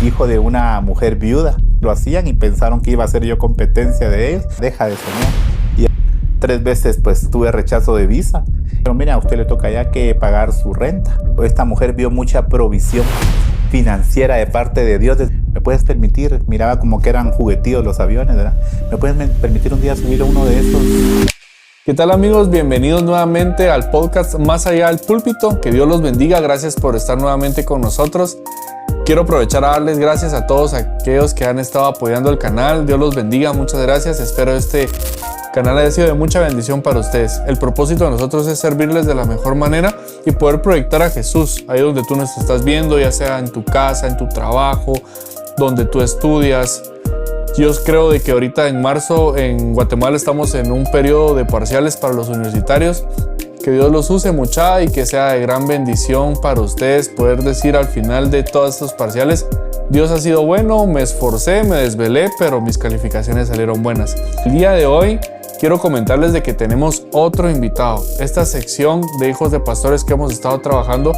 hijo de una mujer viuda. Lo hacían y pensaron que iba a ser yo competencia de ellos. Deja de soñar. Y 3 veces pues tuve rechazo de visa. Pero mira, a usted le toca ya que pagar su renta. Esta mujer vio mucha provisión financiera de parte de Dios. ¿Me puedes permitir? Miraba como que eran juguetíos los aviones, ¿verdad? ¿Me puedes permitir un día subir a uno de esos? ¿Qué tal, amigos? Bienvenidos nuevamente al podcast Más Allá del Púlpito. Que Dios los bendiga. Gracias por estar nuevamente con nosotros. Quiero aprovechar a darles gracias a todos aquellos que han estado apoyando el canal. Dios los bendiga. Muchas gracias. Espero este canal haya sido de mucha bendición para ustedes. El propósito de nosotros es servirles de la mejor manera y poder proyectar a Jesús ahí donde tú nos estás viendo, ya sea en tu casa, en tu trabajo, donde tú estudias. Yo creo de que ahorita en marzo en Guatemala estamos en un periodo de parciales para los universitarios. Que Dios los use mucha y que sea de gran bendición para ustedes poder decir al final de todos estos parciales: Dios ha sido bueno, me esforcé, me desvelé, pero mis calificaciones salieron buenas. El día de hoy quiero comentarles de que tenemos otro invitado. Esta sección de hijos de pastores que hemos estado trabajando,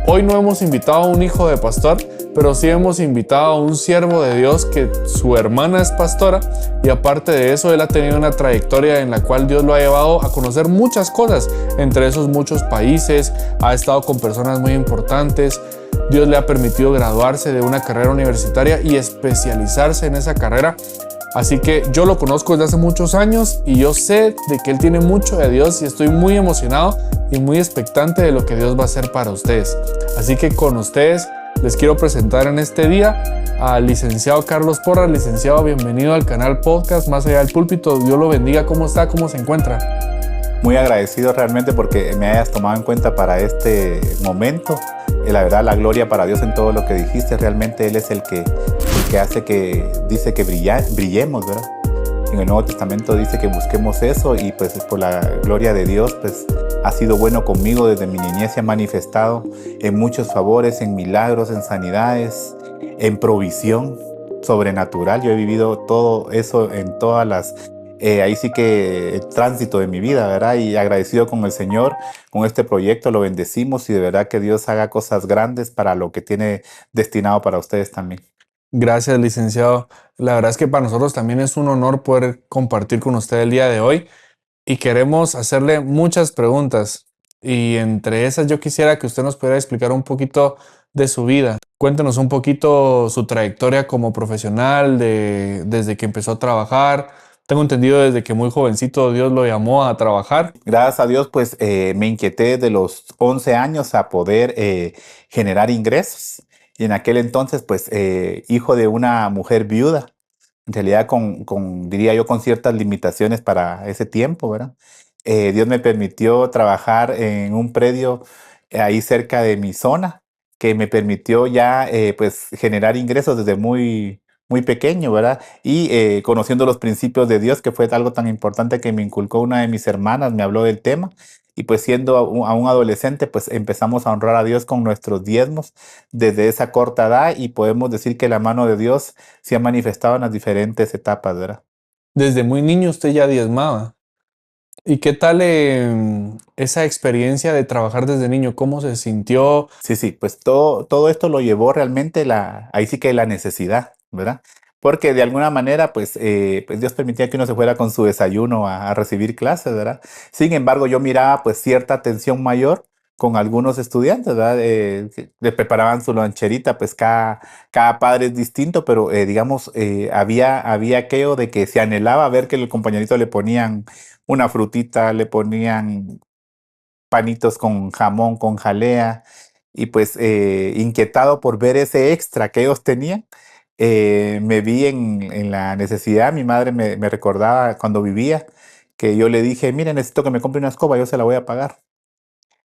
hoy no hemos invitado a un hijo de pastor, pero sí hemos invitado a un siervo de Dios que su hermana es pastora y aparte de eso él ha tenido una trayectoria en la cual Dios lo ha llevado a conocer muchas cosas, entre esos muchos países, ha estado con personas muy importantes. Dios le ha permitido graduarse de una carrera universitaria y especializarse en esa carrera. Así que yo lo conozco desde hace muchos años y yo sé de que él tiene mucho de Dios y estoy muy emocionado y muy expectante de lo que Dios va a hacer para ustedes. Así que con ustedes les quiero presentar en este día al licenciado Carlos Porras. Licenciado, bienvenido al canal podcast Más Allá del Púlpito. Dios lo bendiga. ¿Cómo está? ¿Cómo se encuentra? Muy agradecido realmente porque me hayas tomado en cuenta para este momento. La verdad, la gloria para Dios en todo lo que dijiste. Realmente Él es el que hace que, dice que brillemos, ¿verdad? En el Nuevo Testamento dice que busquemos eso y pues por la gloria de Dios pues ha sido bueno conmigo desde mi niñez. Se ha manifestado en muchos favores, en milagros, en sanidades, en provisión sobrenatural. Yo he vivido todo eso en todas las ahí sí que el tránsito de mi vida, ¿verdad? Y agradecido con el Señor, con este proyecto, lo bendecimos y de verdad que Dios haga cosas grandes para lo que tiene destinado para ustedes también. Gracias, licenciado. La verdad es que para nosotros también es un honor poder compartir con usted el día de hoy y queremos hacerle muchas preguntas. Y entre esas yo quisiera que usted nos pudiera explicar un poquito de su vida. Cuéntenos un poquito su trayectoria como profesional, desde que empezó a trabajar. Tengo entendido desde que muy jovencito Dios lo llamó a trabajar. Gracias a Dios, pues me inquieté desde los 11 años a poder generar ingresos. Y en aquel entonces, pues, hijo de una mujer viuda, en realidad diría yo, con ciertas limitaciones para ese tiempo, ¿verdad? Dios me permitió trabajar en un predio ahí cerca de mi zona, que me permitió ya, pues, generar ingresos desde muy pequeño, ¿verdad? Y conociendo los principios de Dios, que fue algo tan importante que me inculcó una de mis hermanas, me habló del tema. Y pues siendo a un adolescente, pues empezamos a honrar a Dios con nuestros diezmos desde esa corta edad y podemos decir que la mano de Dios se ha manifestado en las diferentes etapas, ¿verdad? Desde muy niño usted ya diezmaba. ¿Y qué tal esa experiencia de trabajar desde niño? ¿Cómo se sintió? Sí, pues todo esto lo llevó realmente ahí sí que la necesidad, ¿verdad? Porque de alguna manera, pues Dios permitía que uno se fuera con su desayuno a recibir clases, ¿verdad? Sin embargo, yo miraba pues cierta atención mayor con algunos estudiantes, ¿verdad? Que le preparaban su loncherita, pues cada padre es distinto, pero digamos, había aquello de que se anhelaba ver que el compañerito le ponían una frutita, le ponían panitos con jamón, con jalea, y pues inquietado por ver ese extra que ellos tenían, me vi en la necesidad. Mi madre me recordaba cuando vivía que yo le dije: mire, necesito que me compre una escoba, yo se la voy a pagar.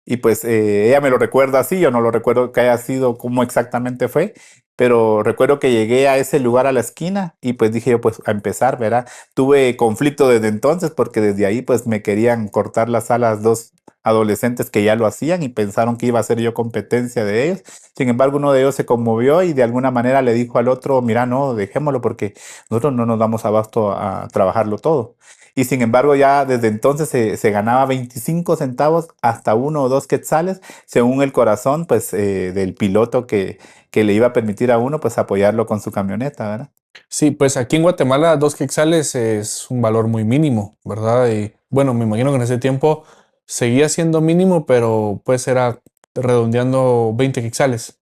Y pues ella me lo recuerda así, yo no lo recuerdo que haya sido cómo exactamente fue, pero recuerdo que llegué a ese lugar a la esquina y pues dije yo, pues a empezar, ¿verdad? Tuve conflicto desde entonces porque desde ahí pues me querían cortar las alas 2 adolescentes que ya lo hacían y pensaron que iba a ser yo competencia de ellos. Sin embargo, uno de ellos se conmovió y de alguna manera le dijo al otro: mira, no, dejémoslo porque nosotros no nos damos abasto a trabajarlo todo. Y sin embargo, ya desde entonces se ganaba 25 centavos hasta 1 o 2 quetzales, según el corazón pues, del piloto que que le iba a permitir a uno pues apoyarlo con su camioneta, ¿verdad? Sí, pues aquí en Guatemala 2 quetzales es un valor muy mínimo, ¿verdad? Y bueno, me imagino que en ese tiempo seguía siendo mínimo, pero pues era redondeando 20 quetzales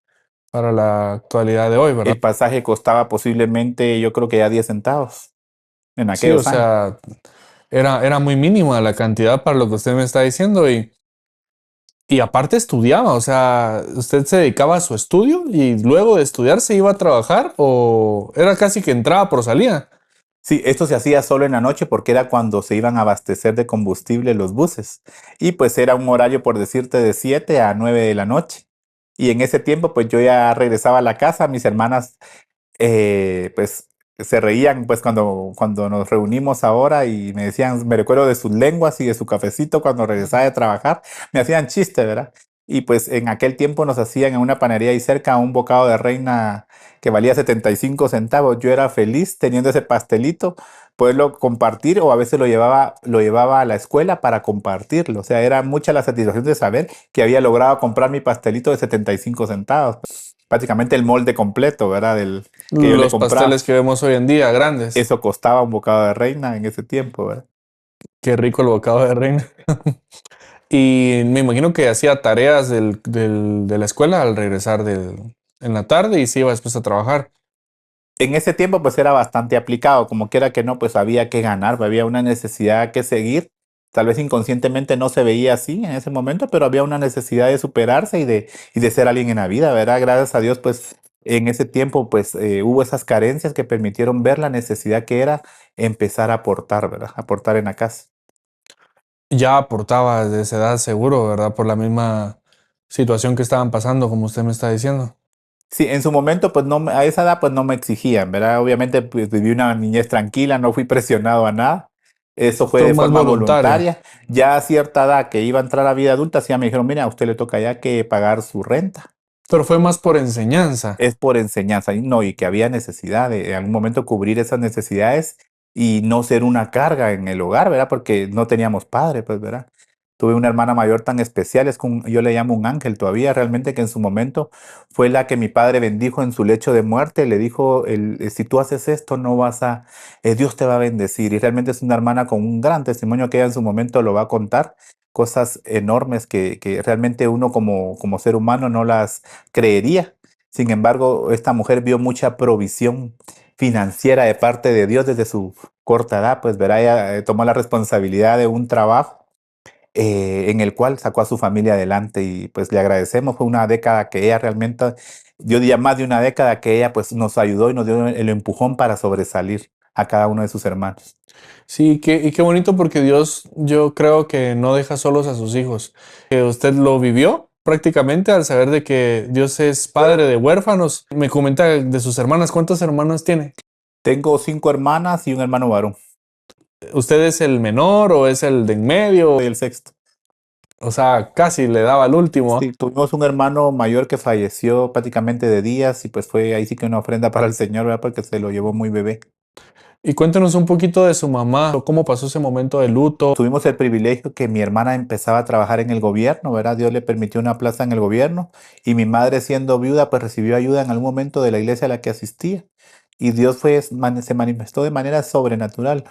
para la actualidad de hoy, ¿verdad? El pasaje costaba posiblemente, yo creo que ya 10 centavos en Sí, o aquellos años. sea, era muy mínima la cantidad para lo que usted me está diciendo y aparte estudiaba, o sea, ¿usted se dedicaba a su estudio y luego de estudiar se iba a trabajar o era casi que entraba por salida? Sí, esto se hacía solo en la noche porque era cuando se iban a abastecer de combustible los buses. Y pues era un horario, por decirte, de 7 a 9 de la noche. Y en ese tiempo, pues yo ya regresaba a la casa, mis hermanas pues se reían pues cuando nos reunimos ahora y me decían, me recuerdo de sus lenguas y de su cafecito cuando regresaba de trabajar, me hacían chiste, ¿verdad? Y pues en aquel tiempo nos hacían en una panadería ahí cerca un bocado de reina que valía 75 centavos. Yo era feliz teniendo ese pastelito, poderlo compartir o a veces lo llevaba a la escuela para compartirlo. O sea, era mucha la satisfacción de saber que había logrado comprar mi pastelito de 75 centavos. Prácticamente el molde completo, ¿verdad? Del que yo le Los compraba. pasteles que vemos hoy en día, grandes. Eso costaba un bocado de reina en ese tiempo, ¿verdad? Qué rico el bocado de reina. Y me imagino que hacía tareas de la escuela al regresar en la tarde y se iba después a trabajar. En ese tiempo pues era bastante aplicado, como quiera que no, pues había que ganar, había una necesidad que seguir. Tal vez inconscientemente no se veía así en ese momento, pero había una necesidad de superarse y de ser alguien en la vida, ¿verdad? Gracias a Dios, pues en ese tiempo pues hubo esas carencias que permitieron ver la necesidad que era empezar a aportar, ¿verdad? Aportar en la casa. Ya aportaba desde esa edad seguro, ¿verdad? Por la misma situación que estaban pasando, como usted me está diciendo. Sí, en su momento, pues no, a esa edad, pues no me exigían, ¿verdad? Obviamente, pues viví una niñez tranquila, no fui presionado a nada. Eso fue Fue de más forma voluntario, voluntaria. Ya a cierta edad que iba a entrar a vida adulta, sí ya me dijeron, mira, a usted le toca ya que pagar su renta. pero fue más por enseñanza. Es por enseñanza, y no, y que había necesidad de en algún momento cubrir esas necesidades y no ser una carga en el hogar, ¿verdad? Porque no teníamos padre, pues, ¿verdad? Tuve una hermana mayor tan especial, yo le llamo un ángel todavía, realmente que en su momento fue la que mi padre bendijo en su lecho de muerte, le dijo, si tú haces esto, no vas a, Dios te va a bendecir. Y realmente es una hermana con un gran testimonio que ella en su momento lo va a contar, cosas enormes que realmente uno como ser humano no las creería. Sin embargo, esta mujer vio mucha provisión financiera de parte de Dios desde su corta edad, pues verá, ella tomó la responsabilidad de un trabajo en el cual sacó a su familia adelante y pues le agradecemos. Fue una década que ella realmente, yo diría más de una década que ella pues nos ayudó y nos dio el empujón para sobresalir a cada uno de sus hermanos. Sí, y qué bonito porque Dios, yo creo que no deja solos a sus hijos. Que usted lo vivió prácticamente al saber de que Dios es padre de huérfanos. Me comenta de sus hermanas, ¿cuántas hermanas tiene? Tengo 5 hermanas y un hermano varón. ¿Usted es el menor o es el de en medio? Soy el sexto. O sea, casi le daba al último. Sí, tuvimos un hermano mayor que falleció prácticamente de días y pues fue ahí sí que una ofrenda para el Señor, ¿verdad? Porque se lo llevó muy bebé. Y cuéntenos un poquito de su mamá, cómo pasó ese momento de luto. Tuvimos el privilegio que mi hermana empezaba a trabajar en el gobierno, ¿verdad? Dios le permitió una plaza en el gobierno y mi madre siendo viuda pues recibió ayuda en algún momento de la iglesia a la que asistía y Dios se manifestó de manera sobrenatural.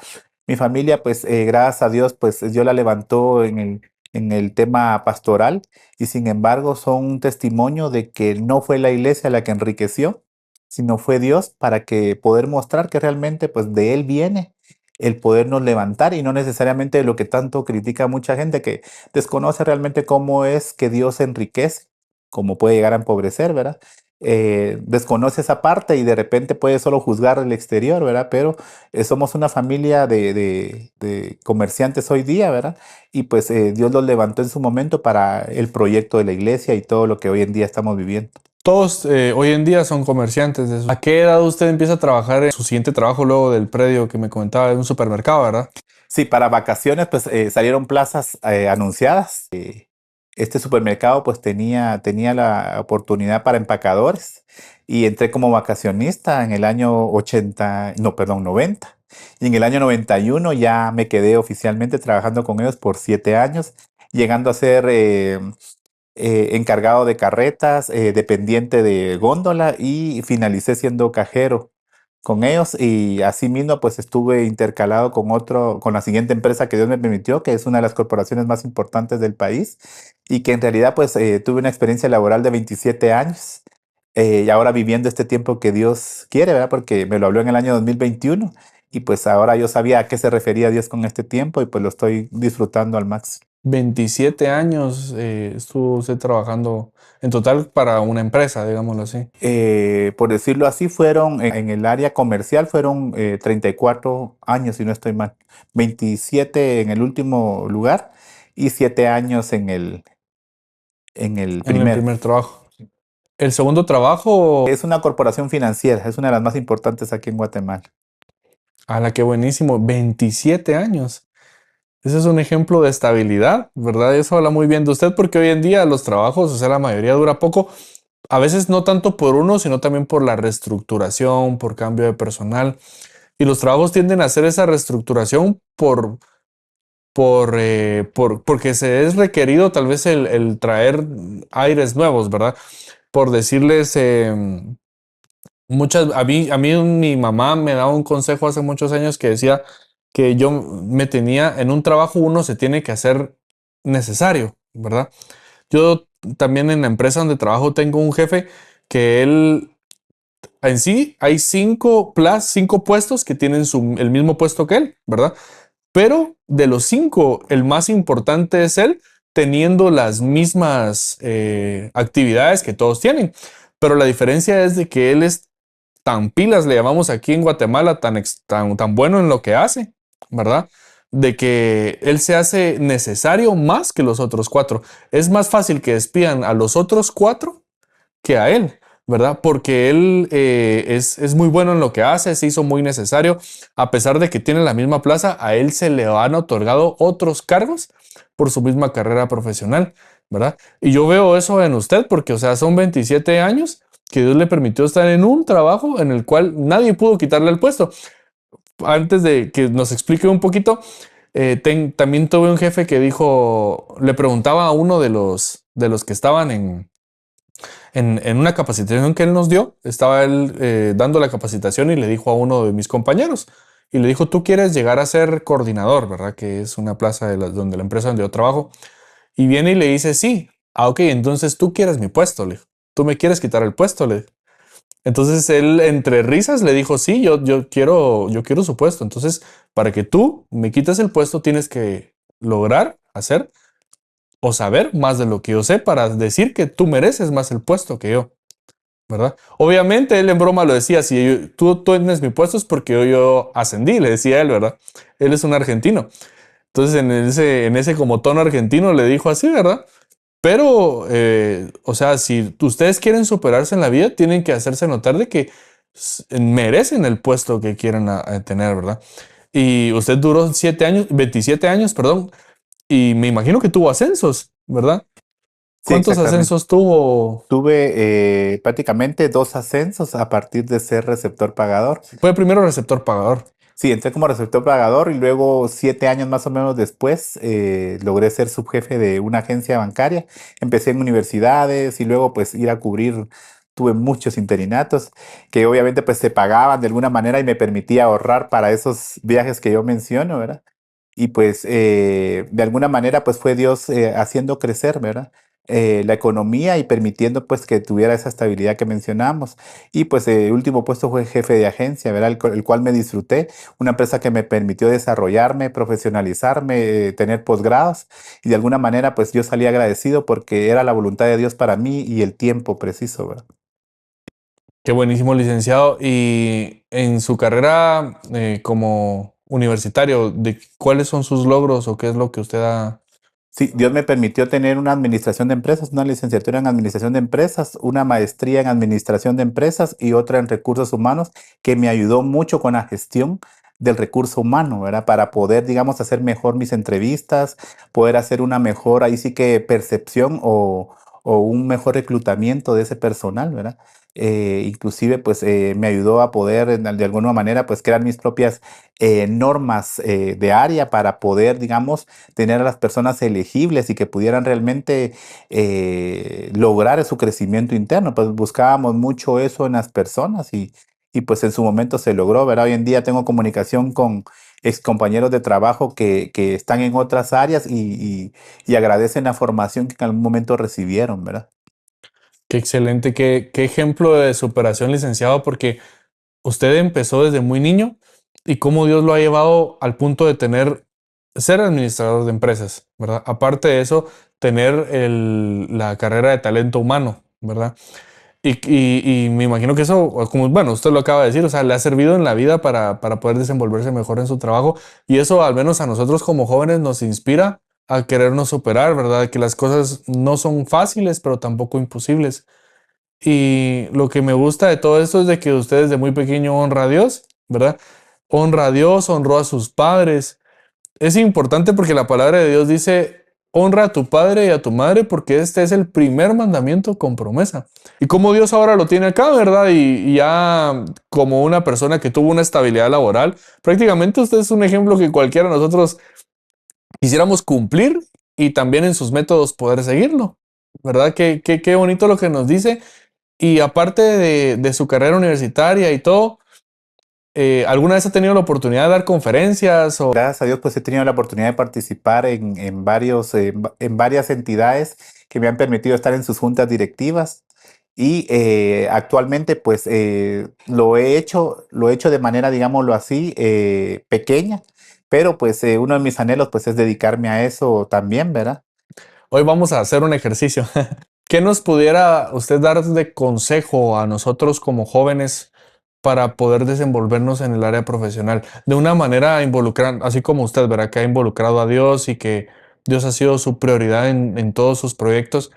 Mi familia pues gracias a Dios pues Dios la levantó en el tema pastoral y sin embargo son un testimonio de que no fue la iglesia la que enriqueció, sino fue Dios para que poder mostrar que realmente pues de Él viene el podernos levantar y no necesariamente lo que tanto critica mucha gente que desconoce realmente cómo es que Dios enriquece, cómo puede llegar a empobrecer, ¿verdad? Desconoce esa parte y de repente puede solo juzgar el exterior, ¿verdad? Pero somos una familia de comerciantes hoy día, ¿verdad? Y pues Dios los levantó en su momento para el proyecto de la iglesia y todo lo que hoy en día estamos viviendo. Todos hoy en día son comerciantes de eso. ¿A qué edad usted empieza a trabajar en su siguiente trabajo luego del predio que me comentaba en un supermercado, verdad? Sí, para vacaciones pues salieron plazas anunciadas. Este supermercado pues tenía la oportunidad para empacadores y entré como vacacionista en el año 80, no, perdón, 90. Y en el año 91 ya me quedé oficialmente trabajando con ellos por 7 años, llegando a ser encargado de carretas, dependiente de góndola y finalicé siendo cajero con ellos y asimismo pues estuve intercalado con la siguiente empresa que Dios me permitió, que es una de las corporaciones más importantes del país y que en realidad pues tuve una experiencia laboral de 27 años y ahora viviendo este tiempo que Dios quiere, ¿verdad? Porque me lo habló en el año 2021 y pues ahora yo sabía a qué se refería Dios con este tiempo y pues lo estoy disfrutando al máximo. 27 años estuvo usted trabajando en total para una empresa, digámoslo así. Por decirlo así, fueron en el área comercial, fueron 34 años, si no estoy mal. 27 en el último lugar y 7 años en el En el primero. primer trabajo. El segundo trabajo, Es una corporación financiera, es una de las más importantes aquí en Guatemala. a la que buenísimo, 27 años. Ese es un ejemplo de estabilidad, ¿verdad? Eso habla muy bien de usted porque hoy en día los trabajos, o sea, la mayoría dura poco. A veces no tanto por uno, sino también por la reestructuración, por cambio de personal. Y los trabajos tienden a hacer esa reestructuración porque se es requerido tal vez el traer aires nuevos, ¿verdad? Por decirles, a mí mi mamá me daba un consejo hace muchos años que decía que yo me tenía, en un trabajo uno se tiene que hacer necesario, ¿verdad? Yo también en la empresa donde trabajo tengo un jefe que él, en sí, hay cinco puestos que tienen el mismo puesto que él, ¿verdad? Pero de los cinco, el más importante es él, teniendo las mismas actividades que todos tienen. Pero la diferencia es de que él es tan pilas, le llamamos aquí en Guatemala, tan bueno en lo que hace, ¿verdad? De que él se hace necesario más que los otros cuatro. Es más fácil que despidan a los otros cuatro que a él, ¿verdad? Porque él es muy bueno en lo que hace, se hizo muy necesario, a pesar de que tiene la misma plaza, a él se le han otorgado otros cargos por su misma carrera profesional, ¿verdad? Y yo veo eso en usted porque, o sea, son 27 años que Dios le permitió estar en un trabajo en el cual nadie pudo quitarle el puesto. Antes de que nos explique un poquito, también tuve un jefe que dijo, le preguntaba a uno de los que estaban en una capacitación que él nos dio, estaba él dando la capacitación y le dijo a uno de mis compañeros, y le dijo, tú quieres llegar a ser coordinador, ¿verdad? Que es una plaza donde la empresa donde yo trabajo. Y viene y le dice, sí, ok, entonces tú quieres mi puesto, le dijo. Tú me quieres quitar el puesto, le dijo. Entonces él entre risas le dijo, sí, yo quiero su puesto. Entonces, para que tú me quites el puesto, tienes que lograr hacer o saber más de lo que yo sé para decir que tú mereces más el puesto que yo, ¿verdad? Obviamente él en broma lo decía, si tú tienes mi puesto es porque yo ascendí, le decía él, ¿verdad? Él es un argentino. Entonces en ese como tono argentino le dijo así, ¿verdad? Pero, o sea, si ustedes quieren superarse en la vida, tienen que hacerse notar de que merecen el puesto que quieren a tener, ¿verdad? Y usted duró 27 años, perdón, y me imagino que tuvo ascensos, ¿verdad? Sí, ¿Cuántos exactamente. ascensos tuvo? Tuve prácticamente 2 ascensos a partir de ser receptor pagador. Fue primero receptor pagador. Sí, entré como receptor pagador y luego 7 años más o menos después logré ser subjefe de una agencia bancaria. Empecé en universidades y luego pues ir a cubrir, tuve muchos interinatos que obviamente pues se pagaban de alguna manera y me permitía ahorrar para esos viajes que yo menciono, ¿verdad? Y pues de alguna manera pues fue Dios haciendo crecer, ¿verdad? La economía y permitiendo pues que tuviera esa estabilidad que mencionamos. Y pues el último puesto fue jefe de agencia, ¿verdad? El cual me disfruté, una empresa que me permitió desarrollarme, profesionalizarme, tener posgrados y de alguna manera pues yo salí agradecido porque era la voluntad de Dios para mí y el tiempo preciso, ¿verdad? Qué buenísimo, licenciado. Y en su carrera como universitario, ¿cuáles son sus logros o qué es lo que usted ha... Sí, Dios me permitió tener una administración de empresas, una licenciatura en administración de empresas, una maestría en administración de empresas y otra en recursos humanos que me ayudó mucho con la gestión del recurso humano, ¿verdad? Para poder, digamos, hacer mejor mis entrevistas, poder hacer una mejor, ahí sí que percepción o un mejor reclutamiento de ese personal, ¿verdad? inclusive pues me ayudó a poder de alguna manera pues crear mis propias normas de área para poder, digamos, tener a las personas elegibles y que pudieran realmente lograr su crecimiento interno. Pues buscábamos mucho eso en las personas y pues en su momento se logró, ¿verdad? Hoy en día tengo comunicación con ex compañeros de trabajo que están en otras áreas y agradecen la formación que en algún momento recibieron, ¿verdad? Qué excelente, qué ejemplo de superación, licenciado, porque usted empezó desde muy niño y cómo Dios lo ha llevado al punto de ser administrador de empresas, ¿verdad? Aparte de eso, tener la carrera de talento humano, ¿verdad? Y me imagino que eso, como, bueno, usted lo acaba de decir, o sea, le ha servido en la vida para poder desenvolverse mejor en su trabajo y eso al menos a nosotros como jóvenes nos inspira a querernos superar, ¿verdad? Que las cosas no son fáciles, pero tampoco imposibles. Y lo que me gusta de todo esto es de que usted desde muy pequeño honra a Dios, ¿verdad? Honra a Dios, honró a sus padres. Es importante porque la palabra de Dios dice, honra a tu padre y a tu madre porque este es el primer mandamiento con promesa. Y como Dios ahora lo tiene acá, ¿verdad? Y ya como una persona que tuvo una estabilidad laboral, prácticamente usted es un ejemplo que cualquiera de nosotros quisiéramos cumplir y también en sus métodos poder seguirlo, ¿verdad? Qué bonito lo que nos dice. Y aparte de su carrera universitaria y todo, ¿alguna vez ha tenido la oportunidad de dar conferencias o... Gracias a Dios, pues he tenido la oportunidad de participar en varias entidades que me han permitido estar en sus juntas directivas y actualmente pues lo he hecho de manera, digámoslo así, pequeña, pero pues uno de mis anhelos pues es dedicarme a eso también, ¿verdad? Hoy vamos a hacer un ejercicio. ¿Qué nos pudiera usted dar de consejo a nosotros como jóvenes para poder desenvolvernos en el área profesional? De una manera involucrando, así como usted, ¿verdad? Que ha involucrado a Dios y que Dios ha sido su prioridad en todos sus proyectos.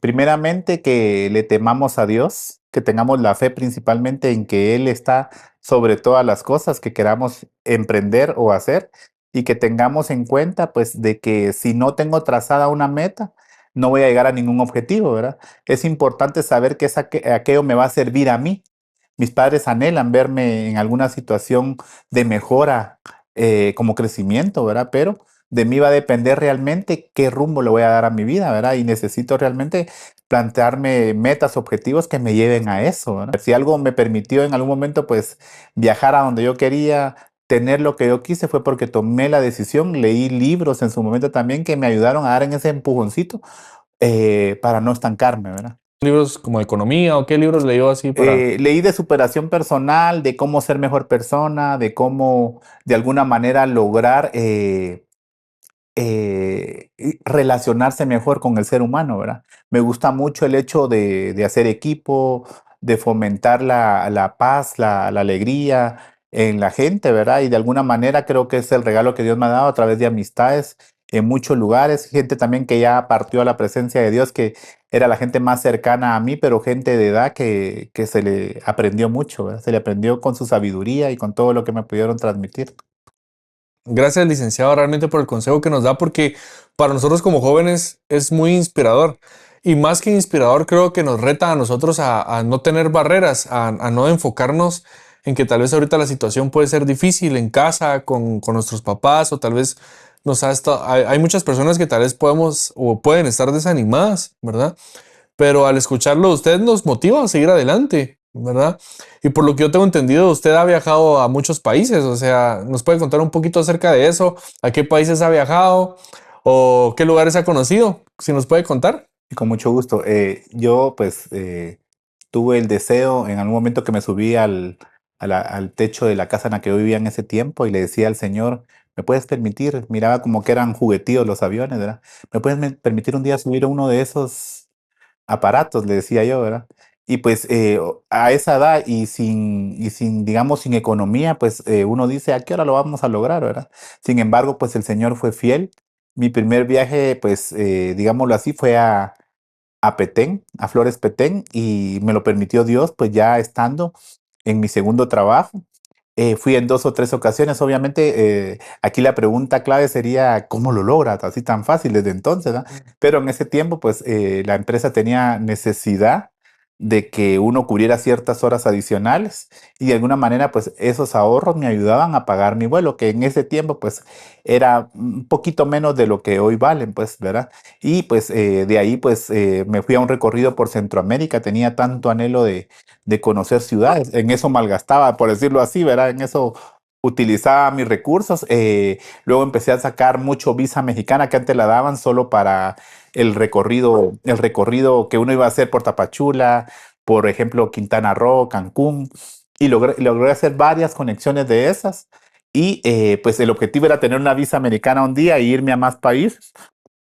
Primeramente, que le temamos a Dios, que tengamos la fe principalmente en que Él está sobre todas las cosas que queramos emprender o hacer y que tengamos en cuenta, pues, de que si no tengo trazada una meta, no voy a llegar a ningún objetivo, ¿verdad? Es importante saber que aquello me va a servir a mí. Mis padres anhelan verme en alguna situación de mejora como crecimiento, ¿verdad? Pero de mí va a depender realmente qué rumbo le voy a dar a mi vida, ¿verdad? Y necesito realmente plantearme metas, objetivos que me lleven a eso, ¿verdad? Si algo me permitió en algún momento, pues, viajar a donde yo quería, tener lo que yo quise, fue porque tomé la decisión, leí libros en su momento también que me ayudaron a dar en ese empujoncito para no estancarme, ¿verdad? ¿Libros como de economía o qué libros leyó así para... Leí de superación personal, de cómo ser mejor persona, de cómo de alguna manera lograr y relacionarse mejor con el ser humano, ¿verdad? Me gusta mucho el hecho de hacer equipo, de fomentar la paz, la alegría en la gente, ¿verdad? Y de alguna manera creo que es el regalo que Dios me ha dado a través de amistades en muchos lugares, gente también que ya partió a la presencia de Dios, que era la gente más cercana a mí, pero gente de edad que se le aprendió mucho, ¿verdad? Se le aprendió con su sabiduría y con todo lo que me pudieron transmitir. Gracias, licenciado, realmente por el consejo que nos da, porque para nosotros como jóvenes es muy inspirador. Y más que inspirador, creo que nos reta a nosotros a no tener barreras, a no enfocarnos en que tal vez ahorita la situación puede ser difícil en casa, con nuestros papás, o tal vez hay muchas personas que tal vez podemos o pueden estar desanimadas, ¿verdad? Pero al escucharlo, usted nos motiva a seguir adelante, ¿verdad? Y por lo que yo tengo entendido, usted ha viajado a muchos países, o sea, ¿nos puede contar un poquito acerca de eso? ¿A qué países ha viajado? ¿O qué lugares ha conocido? Si nos puede contar. Y con mucho gusto. Yo pues tuve el deseo en algún momento que me subí al techo de la casa en la que yo vivía en ese tiempo y le decía al Señor, ¿me puedes permitir? Miraba como que eran juguetíos los aviones, ¿verdad? ¿Me puedes permitir un día subir a uno de esos aparatos? Le decía yo, ¿verdad? Y pues a esa edad y sin, digamos, sin economía, pues uno dice, ¿a qué hora lo vamos a lograr, ¿verdad? Sin embargo, pues el Señor fue fiel. Mi primer viaje, pues, digámoslo así, fue a Petén, a Flores Petén, y me lo permitió Dios, pues ya estando en mi segundo trabajo. Fui en 2 o 3 ocasiones, obviamente. Aquí la pregunta clave sería, ¿cómo lo logras así tan fácil desde entonces, ¿no? Pero en ese tiempo, pues la empresa tenía necesidad de que uno cubriera ciertas horas adicionales y de alguna manera pues esos ahorros me ayudaban a pagar mi vuelo, que en ese tiempo pues era un poquito menos de lo que hoy valen, pues, ¿verdad? Y pues de ahí pues me fui a un recorrido por Centroamérica, tenía tanto anhelo de conocer ciudades, en eso malgastaba, por decirlo así, ¿verdad? En eso utilizaba mis recursos. Luego empecé a sacar mucho visa mexicana que antes la daban solo para el recorrido que uno iba a hacer por Tapachula, por ejemplo, Quintana Roo, Cancún, y logré hacer varias conexiones de esas. Y pues el objetivo era tener una visa americana un día e irme a más países.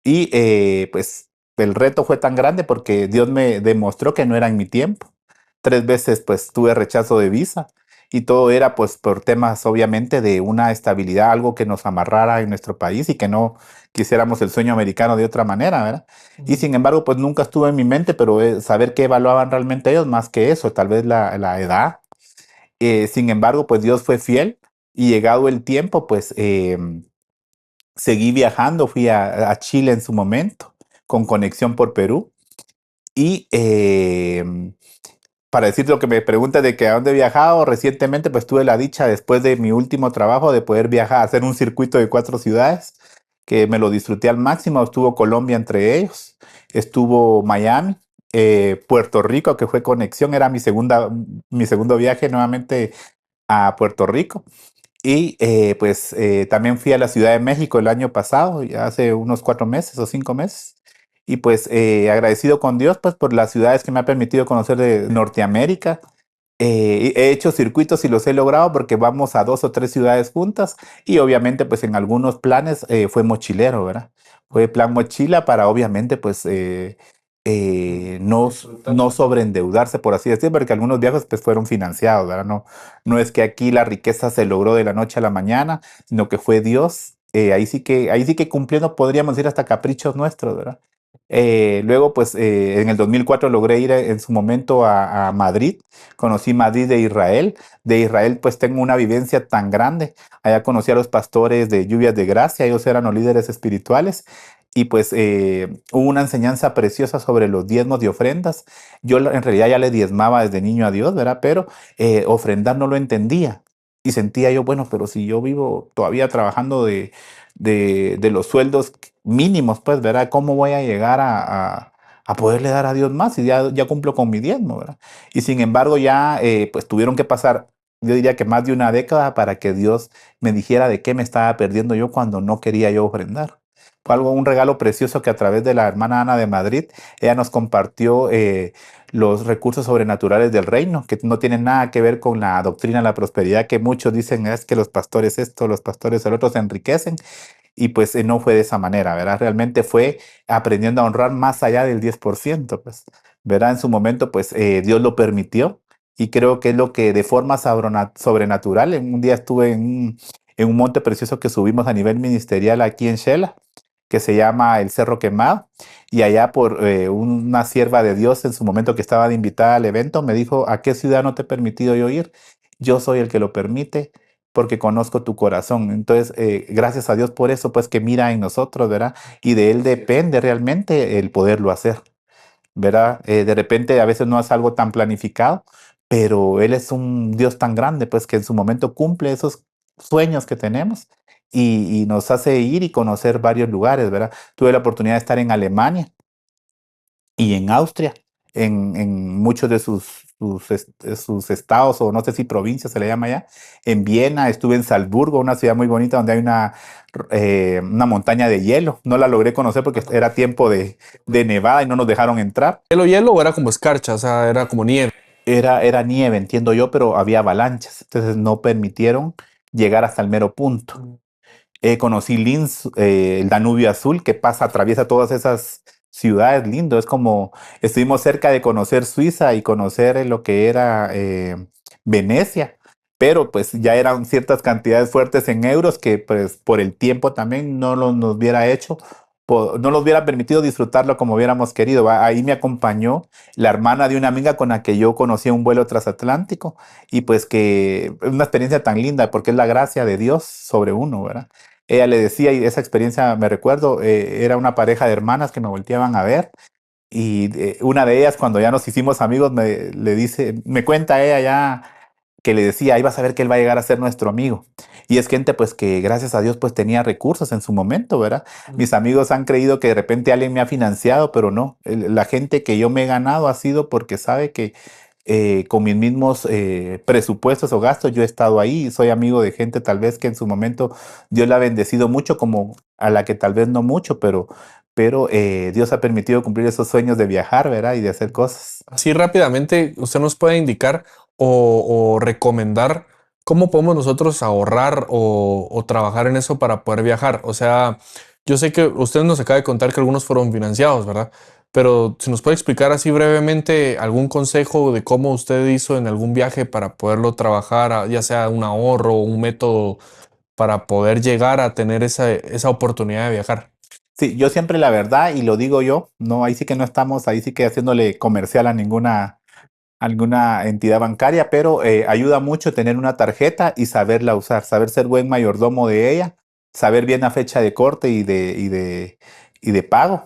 Y pues el reto fue tan grande porque Dios me demostró que no era en mi tiempo. 3 veces pues tuve rechazo de visa y todo era pues por temas obviamente de una estabilidad, algo que nos amarrara en nuestro país y que no quisiéramos el sueño americano de otra manera, ¿verdad? Y sin embargo pues nunca estuvo en mi mente, pero saber qué evaluaban realmente ellos más que eso, tal vez la edad. Sin embargo pues Dios fue fiel y llegado el tiempo pues seguí viajando, fui a Chile en su momento con conexión por Perú y para decir lo que me preguntas de que a dónde he viajado recientemente, pues tuve la dicha después de mi último trabajo de poder viajar, hacer un circuito de 4 ciudades, que me lo disfruté al máximo. Estuvo Colombia entre ellos, estuvo Miami, Puerto Rico, que fue conexión, era mi segundo viaje nuevamente a Puerto Rico. Y pues también fui a la Ciudad de México el año pasado, ya hace unos 4 meses o 5 meses. Y pues agradecido con Dios pues por las ciudades que me ha permitido conocer de Norteamérica. He hecho circuitos y los he logrado porque vamos a 2 o 3 ciudades juntas y obviamente pues en algunos planes fue mochilero, ¿verdad? Fue plan mochila para obviamente pues no sobreendeudarse, por así decirlo, porque algunos viajes pues fueron financiados, ¿verdad? No es que aquí la riqueza se logró de la noche a la mañana, sino que fue Dios. Ahí sí que cumpliendo podríamos ir hasta caprichos nuestros, ¿verdad? Luego, pues en el 2004 logré ir en su momento a Madrid, conocí Madrid de Israel. De Israel, pues tengo una vivencia tan grande. Allá conocí a los pastores de Lluvias de Gracia, ellos eran los líderes espirituales. Y pues hubo una enseñanza preciosa sobre los diezmos y ofrendas. En realidad ya le diezmaba desde niño a Dios, ¿verdad? Pero ofrendar no lo entendía. Y sentía yo, bueno, pero si yo vivo todavía trabajando de los sueldos mínimos, pues, ¿verdad? ¿Cómo voy a llegar a poderle dar a Dios más si ya cumplo con mi diezmo, ¿verdad? Y sin embargo ya, pues, tuvieron que pasar, yo diría que más de una década para que Dios me dijera de qué me estaba perdiendo yo cuando no quería yo ofrendar. Fue un regalo precioso que a través de la hermana Ana de Madrid, ella nos compartió los recursos sobrenaturales del reino, que no tienen nada que ver con la doctrina de la prosperidad, que muchos dicen es que los pastores esto, los pastores el otro se enriquecen, y pues no fue de esa manera, ¿verdad? Realmente fue aprendiendo a honrar más allá del 10%, pues, ¿verdad? En su momento, pues Dios lo permitió y creo que es lo que de forma sobrenatural, en un día estuve en un monte precioso que subimos a nivel ministerial aquí en Shela, que se llama el Cerro Quemado, y allá por una sierva de Dios en su momento que estaba de invitada al evento, me dijo, ¿a qué ciudad no te he permitido yo ir? Yo soy el que lo permite porque conozco tu corazón. Entonces, gracias a Dios por eso, pues que mira en nosotros, ¿verdad? Y de Él depende realmente el poderlo hacer, ¿verdad? De repente a veces no es algo tan planificado, pero Él es un Dios tan grande, pues que en su momento cumple esos sueños que tenemos y nos hace ir y conocer varios lugares, ¿verdad? Tuve la oportunidad de estar en Alemania y en Austria, en muchos de sus estados, o no sé si provincias se le llama allá. En Viena, estuve en Salzburgo, una ciudad muy bonita donde hay una montaña de hielo. No la logré conocer porque era tiempo de nevada y no nos dejaron entrar. ¿Hielo, hielo o era como escarcha? O sea, era como nieve. Era nieve, entiendo yo, pero había avalanchas, entonces no permitieron llegar hasta el mero punto. Conocí Linz, el Danubio Azul, que pasa, atraviesa todas esas ciudades, lindo. Es como, estuvimos cerca de conocer Suiza y conocer lo que era Venecia, pero pues ya eran ciertas cantidades fuertes en euros que pues por el tiempo también nos hubiera hecho, no nos hubiera permitido disfrutarlo como hubiéramos querido. Ahí me acompañó la hermana de una amiga con la que yo conocí un vuelo transatlántico y pues que es una experiencia tan linda porque es la gracia de Dios sobre uno, ¿verdad? Ella le decía, y esa experiencia me recuerdo, era una pareja de hermanas que me volteaban a ver Y una de ellas, cuando ya nos hicimos amigos, me cuenta ella ya que le decía, ahí vas a ver que él va a llegar a ser nuestro amigo. Y es gente pues que gracias a Dios pues tenía recursos en su momento, ¿verdad? Mis amigos han creído que de repente alguien me ha financiado, pero no. La gente que yo me he ganado ha sido porque sabe que con mis mismos presupuestos o gastos yo he estado ahí. Soy amigo de gente tal vez que en su momento Dios la ha bendecido mucho, como a la que tal vez no mucho, pero Dios ha permitido cumplir esos sueños de viajar, ¿verdad? Y de hacer cosas. Así rápidamente, usted nos puede indicar o recomendar cómo podemos nosotros ahorrar o trabajar en eso para poder viajar. O sea, yo sé que usted nos acaba de contar que algunos fueron financiados, ¿verdad? Pero si nos puede explicar así brevemente algún consejo de cómo usted hizo en algún viaje para poderlo trabajar, ya sea un ahorro o un método para poder llegar a tener esa oportunidad de viajar. Sí, yo siempre la verdad, y lo digo yo, no, ahí sí que no estamos, ahí sí que haciéndole comercial a alguna entidad bancaria, pero ayuda mucho tener una tarjeta y saberla usar, saber ser buen mayordomo de ella, saber bien la fecha de corte y de pago,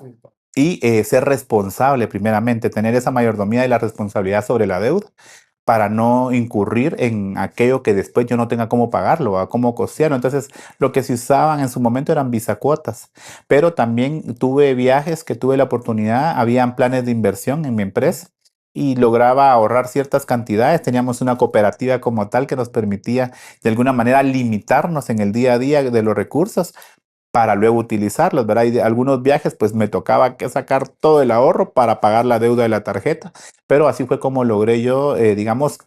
y ser responsable primeramente, tener esa mayordomía y la responsabilidad sobre la deuda para no incurrir en aquello que después yo no tenga cómo pagarlo, a cómo costearlo. Entonces, lo que se usaban en su momento eran bisacuotas, pero también tuve viajes que tuve la oportunidad, habían planes de inversión en mi empresa y lograba ahorrar ciertas cantidades. Teníamos una cooperativa como tal que nos permitía de alguna manera limitarnos en el día a día de los recursos para luego utilizarlos, ¿verdad? Y de algunos viajes, pues me tocaba que sacar todo el ahorro para pagar la deuda de la tarjeta, pero así fue como logré yo, digamos,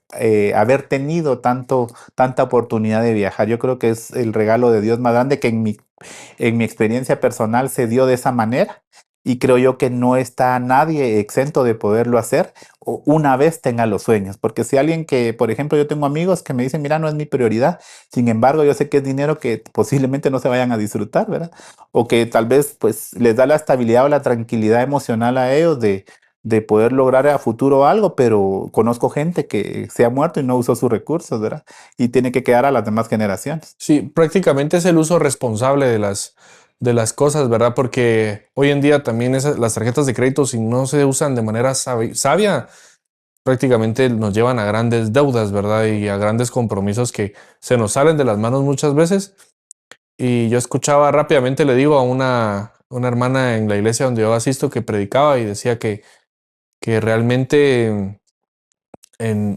haber tenido tanta oportunidad de viajar. Yo creo que es el regalo de Dios más grande que en mi experiencia personal se dio de esa manera. Y creo yo que no está nadie exento de poderlo hacer una vez tenga los sueños. Porque si alguien que, por ejemplo, yo tengo amigos que me dicen, mira, no es mi prioridad, sin embargo, yo sé que es dinero que posiblemente no se vayan a disfrutar, ¿verdad? O que tal vez pues les da la estabilidad o la tranquilidad emocional a ellos de poder lograr a futuro algo, pero conozco gente que se ha muerto y no usó sus recursos, ¿verdad? Y tiene que quedar a las demás generaciones. Sí, prácticamente es el uso responsable de las cosas, ¿verdad? Porque hoy en día también las tarjetas de crédito, si no se usan de manera sabia, prácticamente nos llevan a grandes deudas, ¿verdad? Y a grandes compromisos que se nos salen de las manos muchas veces. Y yo escuchaba rápidamente, le digo a una hermana en la iglesia donde yo asisto que predicaba y decía que realmente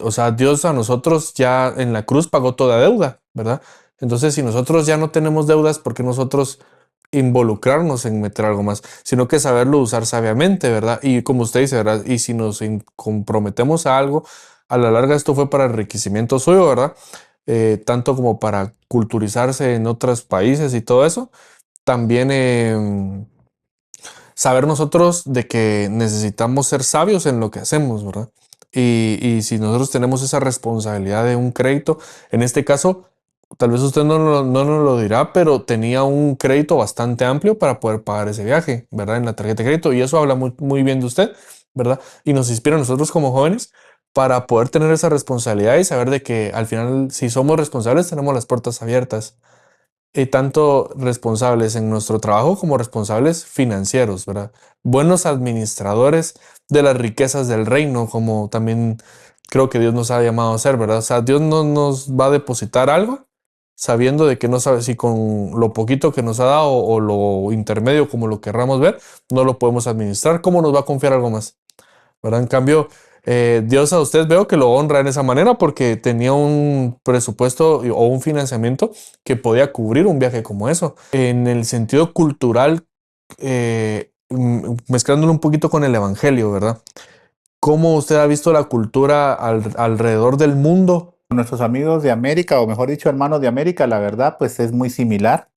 o sea, Dios a nosotros ya en la cruz pagó toda deuda, ¿verdad? Entonces, si nosotros ya no tenemos deudas, ¿por qué nosotros involucrarnos en meter algo más? Sino que saberlo usar sabiamente, ¿verdad? Y como usted dice, ¿verdad? Y si nos comprometemos a algo, a la larga esto fue para enriquecimiento suyo, ¿verdad? Tanto como para culturizarse en otros países y todo eso. También saber nosotros de que necesitamos ser sabios en lo que hacemos, ¿verdad? Y si nosotros tenemos esa responsabilidad de un crédito, en este caso, tal vez usted no nos lo dirá, pero tenía un crédito bastante amplio para poder pagar ese viaje, ¿verdad? En la tarjeta de crédito. Y eso habla muy bien de usted, ¿verdad? Y nos inspira a nosotros como jóvenes para poder tener esa responsabilidad y saber de que al final, si somos responsables, tenemos las puertas abiertas tanto responsables en nuestro trabajo como responsables financieros, ¿verdad? Buenos administradores de las riquezas del reino, como también creo que Dios nos ha llamado a ser, ¿verdad? O sea, Dios no nos va a depositar algo sabiendo de que no sabe si con lo poquito que nos ha dado o lo intermedio como lo querramos ver, no lo podemos administrar. ¿Cómo nos va a confiar algo más? ¿Verdad? En cambio, Dios a usted veo que lo honra en esa manera porque tenía un presupuesto o un financiamiento que podía cubrir un viaje como eso. En el sentido cultural, mezclándolo un poquito con el evangelio, ¿verdad? ¿Cómo usted ha visto la cultura alrededor del mundo? Nuestros amigos de América, o mejor dicho, hermanos de América, la verdad, pues es muy similar.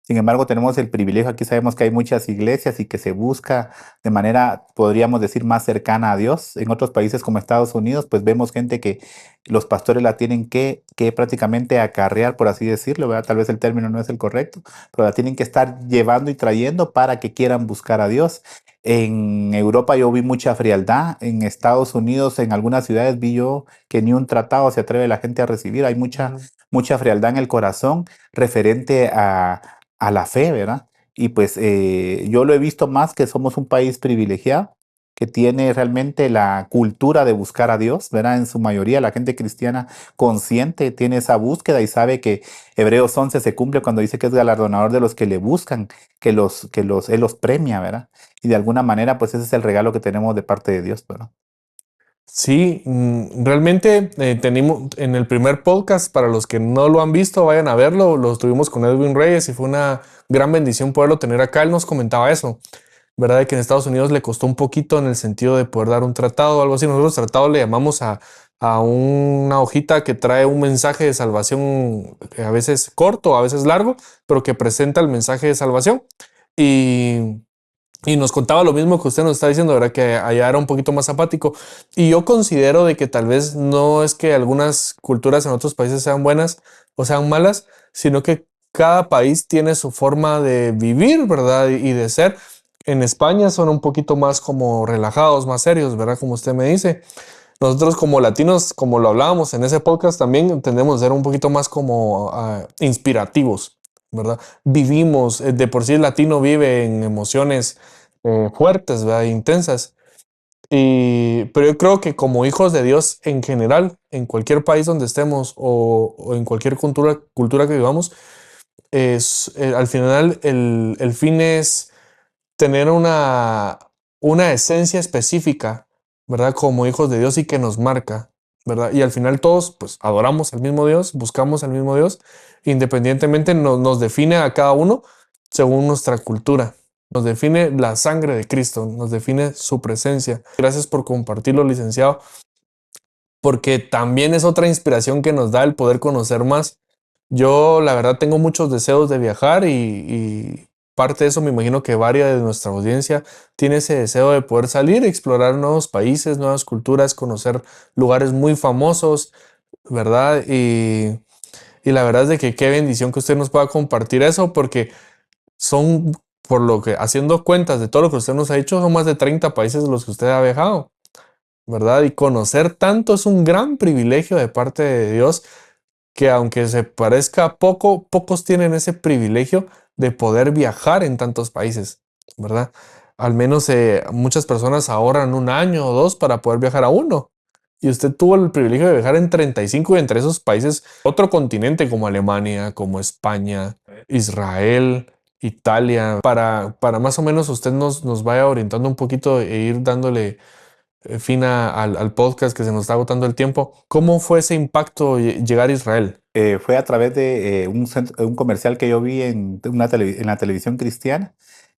Sin embargo, tenemos el privilegio, aquí sabemos que hay muchas iglesias y que se busca de manera, podríamos decir, más cercana a Dios. En otros países como Estados Unidos, pues vemos gente que los pastores la tienen que prácticamente acarrear, por así decirlo, ¿verdad? Tal vez el término no es el correcto, pero la tienen que estar llevando y trayendo para que quieran buscar a Dios. En Europa yo vi mucha frialdad, en Estados Unidos, en algunas ciudades vi yo que ni un tratado se atreve la gente a recibir, hay mucha frialdad en el corazón referente a la fe, ¿verdad? Y pues yo lo he visto más que somos un país privilegiado, que tiene realmente la cultura de buscar a Dios, ¿verdad? En su mayoría la gente cristiana consciente tiene esa búsqueda y sabe que Hebreos 11 se cumple cuando dice que es galardonador de los que le buscan, Él los premia, ¿verdad? Y de alguna manera, pues ese es el regalo que tenemos de parte de Dios, ¿verdad? Sí, realmente tenemos en el primer podcast, para los que no lo han visto, vayan a verlo, lo tuvimos con Edwin Reyes y fue una gran bendición poderlo tener acá. Él nos comentaba eso, ¿verdad? De que en Estados Unidos le costó un poquito en el sentido de poder dar un tratado o algo así. Nosotros tratado le llamamos a una hojita que trae un mensaje de salvación, a veces corto, a veces largo, pero que presenta el mensaje de salvación. Y y nos contaba lo mismo que usted nos está diciendo, ¿verdad? Que allá era un poquito más apático. Y yo considero de que tal vez no es que algunas culturas en otros países sean buenas o sean malas, sino que cada país tiene su forma de vivir, ¿verdad? Y de ser. En España son un poquito más como relajados, más serios, ¿verdad? Como usted me dice. Nosotros como latinos, como lo hablábamos en ese podcast, también tendemos a ser un poquito más como inspirativos, ¿verdad? Vivimos, de por sí el latino vive en emociones fuertes, ¿verdad? Intensas. Pero yo creo que como hijos de Dios en general, en cualquier país donde estemos o en cualquier cultura que vivamos, al final el fin es tener una esencia específica, ¿verdad? Como hijos de Dios y que nos marca, ¿verdad? Y al final todos, pues, adoramos al mismo Dios, buscamos al mismo Dios, independientemente nos define a cada uno según nuestra cultura. Nos define la sangre de Cristo, nos define su presencia. Gracias por compartirlo, licenciado, porque también es otra inspiración que nos da el poder conocer más. Yo, la verdad, tengo muchos deseos de viajar y parte de eso me imagino que varias de nuestra audiencia tiene ese deseo de poder salir, explorar nuevos países, nuevas culturas, conocer lugares muy famosos, ¿verdad? Y la verdad es de que qué bendición que usted nos pueda compartir eso, porque son, por lo que, haciendo cuentas de todo lo que usted nos ha dicho, son más de 30 países los que usted ha viajado, ¿verdad? Y conocer tanto es un gran privilegio de parte de Dios que aunque se parezca poco, pocos tienen ese privilegio de poder viajar en tantos países, ¿verdad? Al menos muchas personas ahorran un año o dos para poder viajar a uno. Y usted tuvo el privilegio de viajar en 35 y entre esos países, otro continente como Alemania, como España, Israel, Italia, para más o menos usted nos vaya orientando un poquito e ir dándole fin al podcast que se nos está agotando el tiempo. ¿Cómo fue ese impacto llegar a Israel? Fue a través de un comercial que yo vi en la televisión cristiana.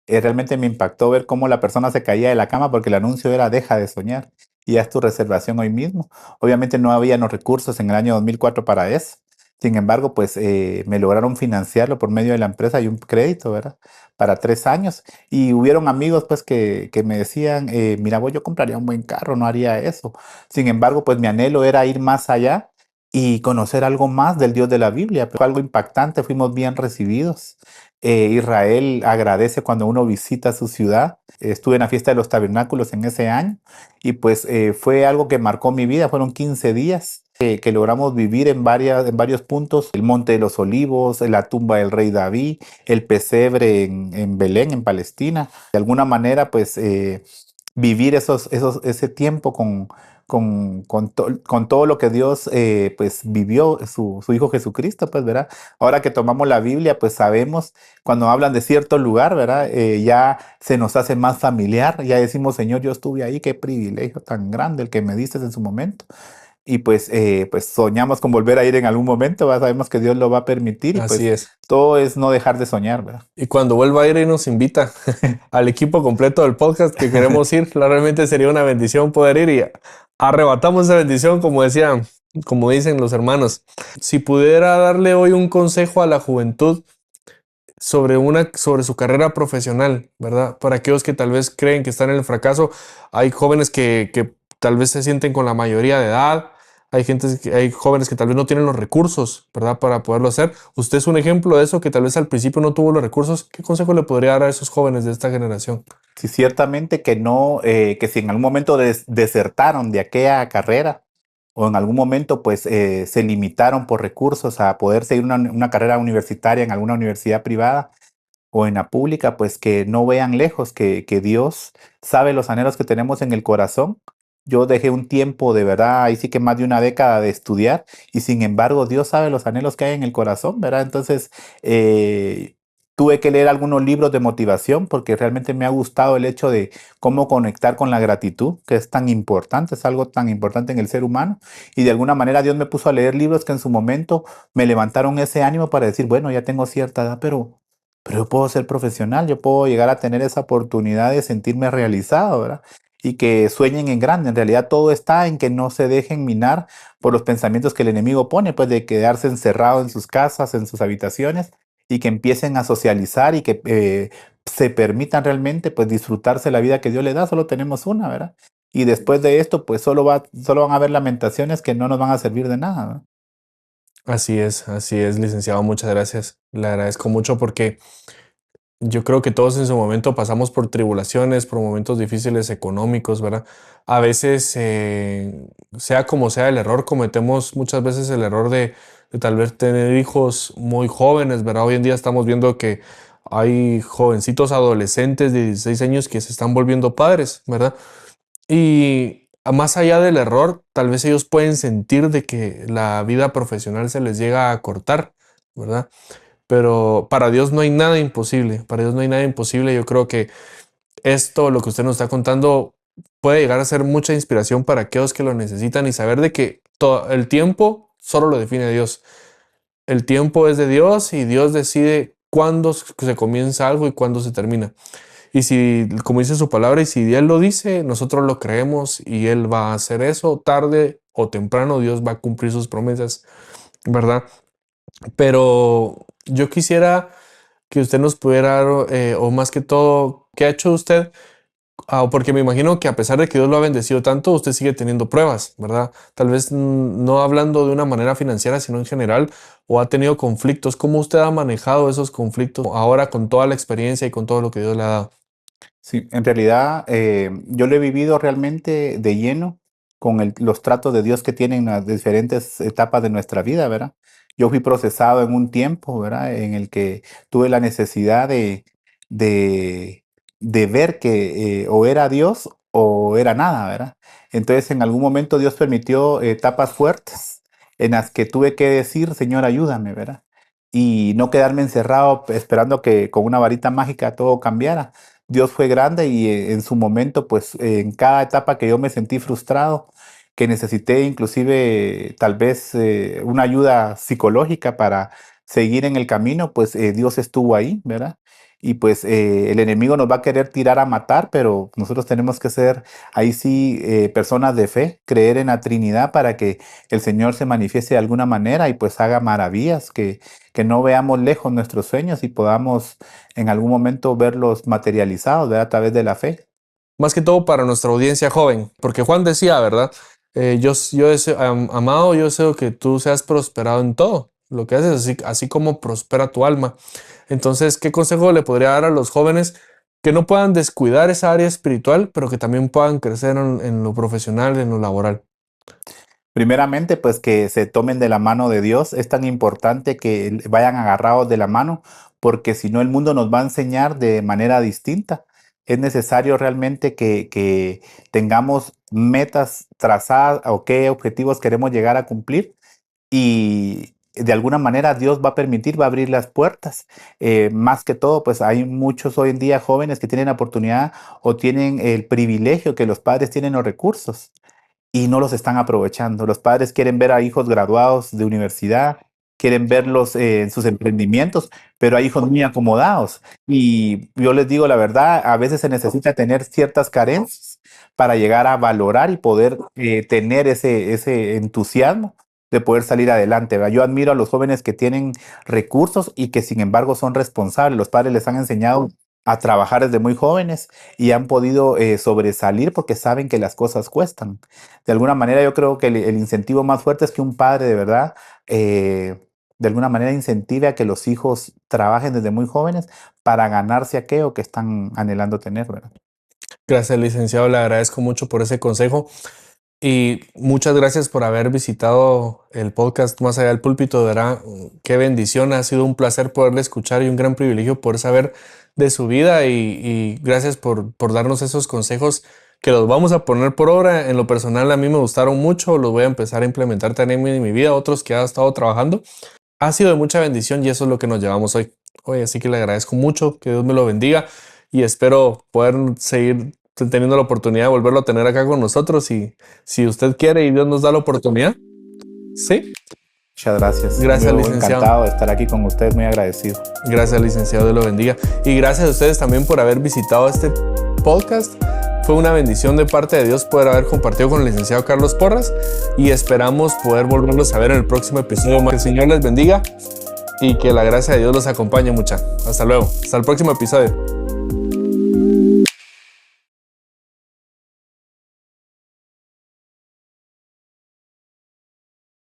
Realmente me impactó ver cómo la persona se caía de la cama porque el anuncio era deja de soñar y haz tu reservación hoy mismo. Obviamente no había los recursos en el año 2004 para eso. Sin embargo, pues me lograron financiarlo por medio de la empresa y un crédito, ¿verdad? Para 3 años. Y hubieron amigos pues que me decían, mira, vos, yo compraría un buen carro, no haría eso. Sin embargo, pues mi anhelo era ir más allá y conocer algo más del Dios de la Biblia. Fue algo impactante, fuimos bien recibidos. Israel agradece cuando uno visita su ciudad. Estuve en la fiesta de los tabernáculos en ese año y pues fue algo que marcó mi vida. Fueron 15 días que logramos vivir en varios puntos. El Monte de los Olivos, la tumba del rey David, el pesebre en Belén, en Palestina. De alguna manera, pues vivir ese tiempo con todo lo que Dios pues vivió, su Hijo Jesucristo, pues, ¿verdad? Ahora que tomamos la Biblia, pues sabemos, cuando hablan de cierto lugar, ¿verdad? Ya se nos hace más familiar, ya decimos, Señor, yo estuve ahí, qué privilegio tan grande el que me diste en su momento. Y pues soñamos con volver a ir en algún momento, ¿verdad? Sabemos que Dios lo va a permitir y Así pues es. todo es no dejar de soñar, ¿verdad? Y cuando vuelva a ir y nos invita al equipo completo del podcast que queremos ir, realmente sería una bendición poder ir y arrebatamos esa bendición, como decían, como dicen los hermanos. Si pudiera darle hoy un consejo a la juventud sobre su carrera profesional, ¿verdad? Para aquellos que tal vez creen que están en el fracaso, hay jóvenes que tal vez se sienten con la mayoría de edad, hay jóvenes que tal vez no tienen los recursos, ¿verdad? Para poderlo hacer. Usted es un ejemplo de eso, que tal vez al principio no tuvo los recursos. ¿Qué consejo le podría dar a esos jóvenes de esta generación? Sí, ciertamente que no, que si en algún momento desertaron de aquella carrera o en algún momento pues se limitaron por recursos a poder seguir una carrera universitaria en alguna universidad privada, o en la pública, pues que no vean lejos, que Dios sabe los anhelos que tenemos en el corazón. Yo dejé un tiempo, de verdad, ahí sí que más de una década de estudiar, y sin embargo Dios sabe los anhelos que hay en el corazón, ¿verdad? Entonces, tuve que leer algunos libros de motivación porque realmente me ha gustado el hecho de cómo conectar con la gratitud, que es tan importante, es algo tan importante en el ser humano. Y de alguna manera Dios me puso a leer libros que en su momento me levantaron ese ánimo para decir, bueno, ya tengo cierta edad, pero yo puedo ser profesional, yo puedo llegar a tener esa oportunidad de sentirme realizado, ¿verdad? Y que sueñen en grande. En realidad todo está en que no se dejen minar por los pensamientos que el enemigo pone, pues de quedarse encerrado en sus casas, en sus habitaciones, y que empiecen a socializar y que se permitan realmente pues disfrutarse la vida que Dios le da. Solo tenemos una, ¿verdad? Y después de esto, pues solo van a haber lamentaciones que no nos van a servir de nada, ¿no? Así es, licenciado, muchas gracias. Le agradezco mucho porque yo creo que todos en su momento pasamos por tribulaciones, por momentos difíciles económicos, ¿verdad? A veces, sea como sea el error, cometemos muchas veces el error de tal vez tener hijos muy jóvenes, ¿verdad? Hoy en día estamos viendo que hay jovencitos adolescentes de 16 años que se están volviendo padres, ¿verdad? Y más allá del error, tal vez ellos pueden sentir de que la vida profesional se les llega a cortar, ¿verdad? Pero para Dios no hay nada imposible, para Dios no hay nada imposible. Yo creo que esto, lo que usted nos está contando, puede llegar a ser mucha inspiración para aquellos que lo necesitan y saber de que todo el tiempo solo lo define Dios. El tiempo es de Dios y Dios decide cuándo se comienza algo y cuándo se termina. Y si, como dice su palabra, y si Él lo dice, nosotros lo creemos y Él va a hacer eso tarde o temprano, Dios va a cumplir sus promesas, ¿verdad? Pero yo quisiera que usted nos pudiera, o más que todo, ¿qué ha hecho usted? Porque me imagino que a pesar de que Dios lo ha bendecido tanto, usted sigue teniendo pruebas, ¿verdad? Tal vez no hablando de una manera financiera, sino en general, o ha tenido conflictos. ¿Cómo usted ha manejado esos conflictos ahora con toda la experiencia y con todo lo que Dios le ha dado? Sí, en realidad yo lo he vivido realmente de lleno con los tratos de Dios que tienen las diferentes etapas de nuestra vida, ¿verdad? Yo fui procesado en un tiempo, ¿verdad? En el que tuve la necesidad de, de ver que o era Dios o era nada, ¿verdad? Entonces en algún momento Dios permitió etapas fuertes en las que tuve que decir, Señor, ayúdame, ¿verdad? Y no quedarme encerrado esperando que con una varita mágica todo cambiara. Dios fue grande y en su momento, pues en cada etapa que yo me sentí frustrado, que necesité inclusive tal vez una ayuda psicológica para seguir en el camino, pues Dios estuvo ahí, ¿verdad? Y pues el enemigo nos va a querer tirar a matar, pero nosotros tenemos que ser ahí sí personas de fe, creer en la Trinidad para que el Señor se manifieste de alguna manera y pues haga maravillas, que no veamos lejos nuestros sueños y podamos en algún momento verlos materializados, ¿verdad? A través de la fe. Más que todo para nuestra audiencia joven, porque Juan decía, ¿verdad? Yo deseo, amado, yo deseo que tú seas prosperado en todo lo que haces, así como prospera tu alma. Entonces, ¿qué consejo le podría dar a los jóvenes que no puedan descuidar esa área espiritual, pero que también puedan crecer en lo profesional, en lo laboral? Primeramente, pues que se tomen de la mano de Dios. Es tan importante que vayan agarrados de la mano, porque si no el mundo nos va a enseñar de manera distinta. Es necesario realmente que tengamos metas trazadas o qué objetivos queremos llegar a cumplir y de alguna manera Dios va a permitir, va a abrir las puertas. Más que todo, pues hay muchos hoy en día jóvenes que tienen la oportunidad o tienen el privilegio que los padres tienen los recursos y no los están aprovechando. Los padres quieren ver a hijos graduados de universidad, quieren verlos en sus emprendimientos, pero hay hijos muy acomodados. Y yo les digo la verdad, a veces se necesita tener ciertas carencias para llegar a valorar y poder tener ese entusiasmo de poder salir adelante, ¿verdad? Yo admiro a los jóvenes que tienen recursos y que sin embargo son responsables. Los padres les han enseñado a trabajar desde muy jóvenes y han podido sobresalir porque saben que las cosas cuestan. De alguna manera yo creo que el incentivo más fuerte es que un padre de verdad, de alguna manera incentive a que los hijos trabajen desde muy jóvenes para ganarse aquello que están anhelando tener, ¿verdad? Gracias, licenciado, le agradezco mucho por ese consejo. Y muchas gracias por haber visitado el podcast Más Allá del Púlpito. Verá, qué bendición, ha sido un placer poderle escuchar y un gran privilegio poder saber de su vida y gracias por darnos esos consejos que los vamos a poner por obra. En lo personal a mí me gustaron mucho, los voy a empezar a implementar también en mi vida, otros que ha estado trabajando. Ha sido de mucha bendición y eso es lo que nos llevamos hoy. Así que le agradezco mucho, que Dios me lo bendiga y espero poder seguir teniendo la oportunidad de volverlo a tener acá con nosotros y si usted quiere y Dios nos da la oportunidad. Sí. Muchas gracias. Gracias, Yo licenciado. encantado de estar aquí con ustedes, muy agradecido. Gracias, licenciado, Dios lo bendiga. Y gracias a ustedes también por haber visitado este podcast. Fue una bendición de parte de Dios poder haber compartido con el licenciado Carlos Porras y esperamos poder volverlos a ver en el próximo episodio. Que el Señor les bendiga y que la gracia de Dios los acompañe mucha. Hasta luego. Hasta el próximo episodio.